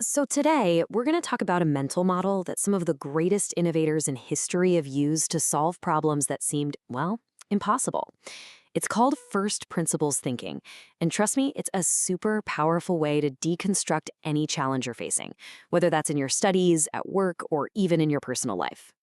So today, we're going to talk about a mental model that some of the greatest innovators in history have used to solve problems that seemed, well, impossible. It's called first principles thinking. And trust me, it's a super powerful way to deconstruct any challenge you're facing, whether that's in your studies, at work, or even in your personal life.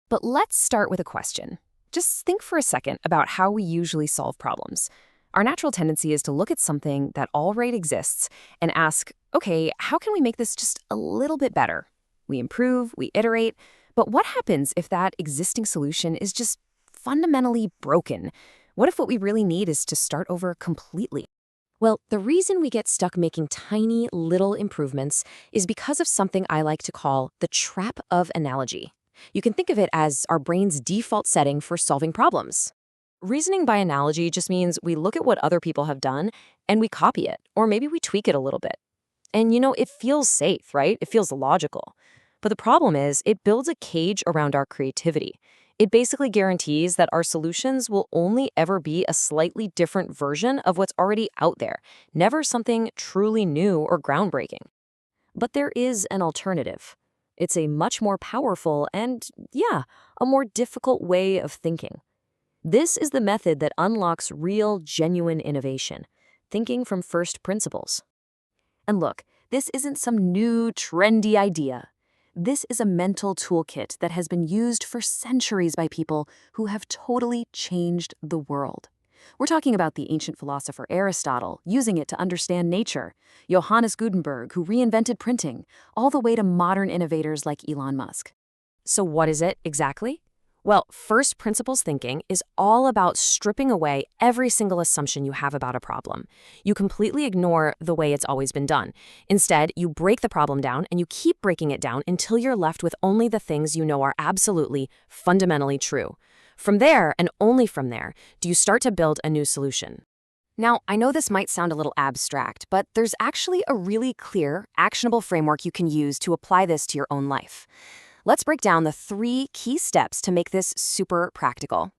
But let's start with a question. Just think for a second about how we usually solve problems. Our natural tendency is to look at something that already exists and ask, okay, how can we make this just a little bit better? We improve, we iterate, but what happens if that existing solution is just fundamentally broken? What if what we really need is to start over completely? Well, the reason we get stuck making tiny little improvements is because of something I like to call the trap of analogy. You can think of it as our brain's default setting for solving problems. Reasoning by analogy just means we look at what other people have done and we copy it, or maybe we tweak it a little bit. And it feels safe, right? It feels logical. But the problem is, it builds a cage around our creativity. It basically guarantees that our solutions will only ever be a slightly different version of what's already out there, never something truly new or groundbreaking. But there is an alternative. It's a much more powerful and, yeah, a more difficult way of thinking. This is the method that unlocks real, genuine innovation, thinking from first principles. And look, this isn't some new, trendy idea. This is a mental toolkit that has been used for centuries by people who have totally changed the world. We're talking about the ancient philosopher Aristotle using it to understand nature, Johannes Gutenberg, who reinvented printing, all the way to modern innovators like Elon Musk. So what is it exactly? Well, first principles thinking is all about stripping away every single assumption you have about a problem. You completely ignore the way it's always been done. Instead, you break the problem down and you keep breaking it down until you're left with only the things you know are absolutely, fundamentally true. From there, and only from there, do you start to build a new solution. Now, I know this might sound a little abstract, but there's actually a really clear, actionable framework you can use to apply this to your own life. Let's break down the 3 key steps to make this super practical.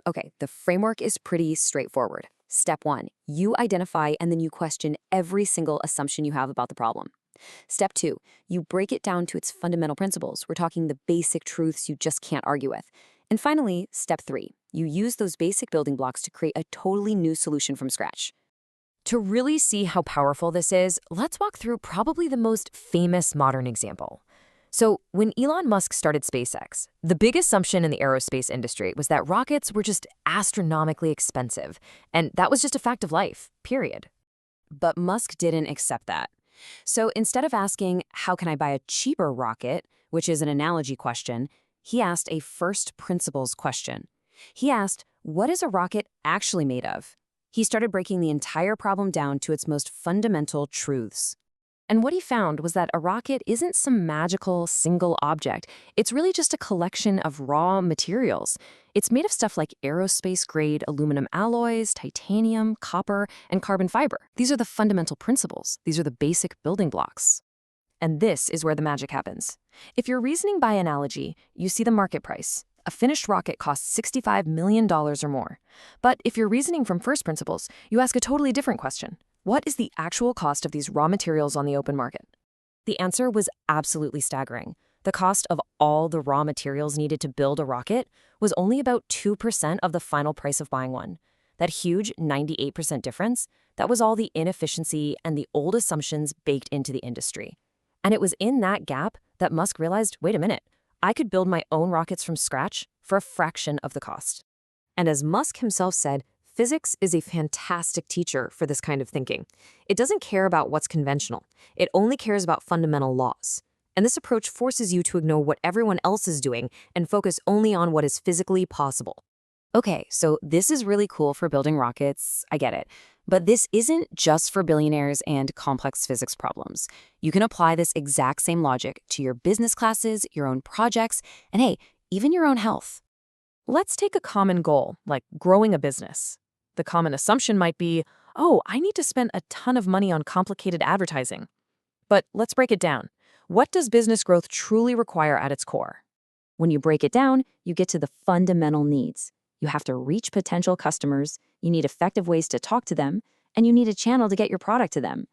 Okay, the framework is pretty straightforward. Step 1, you identify and then you question every single assumption you have about the problem. Step 2, you break it down to its fundamental principles. We're talking the basic truths you just can't argue with. And finally, step 3, you use those basic building blocks to create a totally new solution from scratch. To really see how powerful this is, let's walk through probably the most famous modern example. So when Elon Musk started SpaceX, the big assumption in the aerospace industry was that rockets were just astronomically expensive, and that was just a fact of life, period. But Musk didn't accept that. So instead of asking, how can I buy a cheaper rocket, which is an analogy question, he asked a first principles question. He asked, what is a rocket actually made of? He started breaking the entire problem down to its most fundamental truths. And what he found was that a rocket isn't some magical single object. It's really just a collection of raw materials. It's made of stuff like aerospace-grade aluminum alloys, titanium, copper, and carbon fiber. These are the fundamental principles. These are the basic building blocks. And this is where the magic happens. If you're reasoning by analogy, you see the market price. A finished rocket costs $65 million or more. But if you're reasoning from first principles, you ask a totally different question. What is the actual cost of these raw materials on the open market? The answer was absolutely staggering. The cost of all the raw materials needed to build a rocket was only about 2% of the final price of buying one. That huge 98% difference, that was all the inefficiency and the old assumptions baked into the industry. And it was in that gap that Musk realized, wait a minute, I could build my own rockets from scratch for a fraction of the cost. And as Musk himself said, physics is a fantastic teacher for this kind of thinking. It doesn't care about what's conventional. It only cares about fundamental laws. And this approach forces you to ignore what everyone else is doing and focus only on what is physically possible. Okay, so this is really cool for building rockets, I get it. But this isn't just for billionaires and complex physics problems. You can apply this exact same logic to your business classes, your own projects, and hey, even your own health. Let's take a common goal, like growing a business. The common assumption might be, oh, I need to spend a ton of money on complicated advertising. But let's break it down. What does business growth truly require at its core? When you break it down, you get to the fundamental needs. You have to reach potential customers, you need effective ways to talk to them, and you need a channel to get your product to them.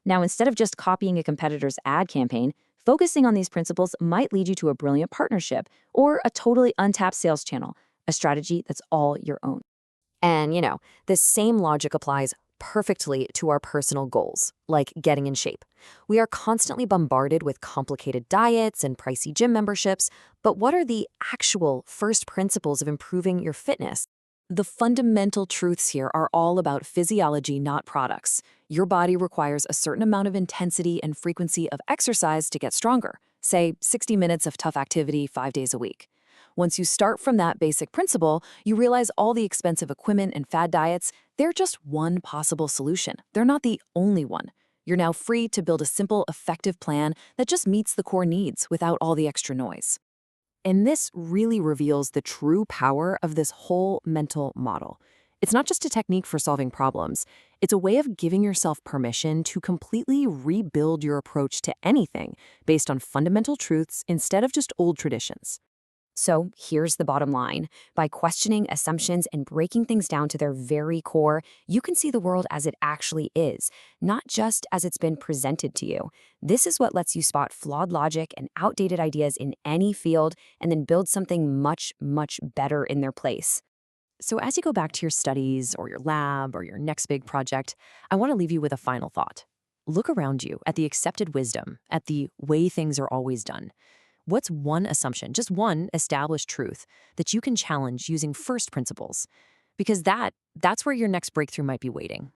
Now, instead of just copying a competitor's ad campaign, focusing on these principles might lead you to a brilliant partnership or a totally untapped sales channel, a strategy that's all your own. And, this same logic applies perfectly to our personal goals, like getting in shape. We are constantly bombarded with complicated diets and pricey gym memberships, but what are the actual first principles of improving your fitness? The fundamental truths here are all about physiology, not products. Your body requires a certain amount of intensity and frequency of exercise to get stronger, say 60 minutes of tough activity 5 days a week. Once you start from that basic principle, you realize all the expensive equipment and fad diets, they're just one possible solution. They're not the only one. You're now free to build a simple, effective plan that just meets the core needs without all the extra noise. And this really reveals the true power of this whole mental model. It's not just a technique for solving problems. It's a way of giving yourself permission to completely rebuild your approach to anything based on fundamental truths instead of just old traditions. So here's the bottom line. By questioning assumptions and breaking things down to their very core, you can see the world as it actually is, not just as it's been presented to you. This is what lets you spot flawed logic and outdated ideas in any field and then build something much, much better in their place. So as you go back to your studies or your lab or your next big project, I want to leave you with a final thought. Look around you at the accepted wisdom, at the way things are always done. What's one assumption, just one established truth that you can challenge using first principles? Because that's where your next breakthrough might be waiting.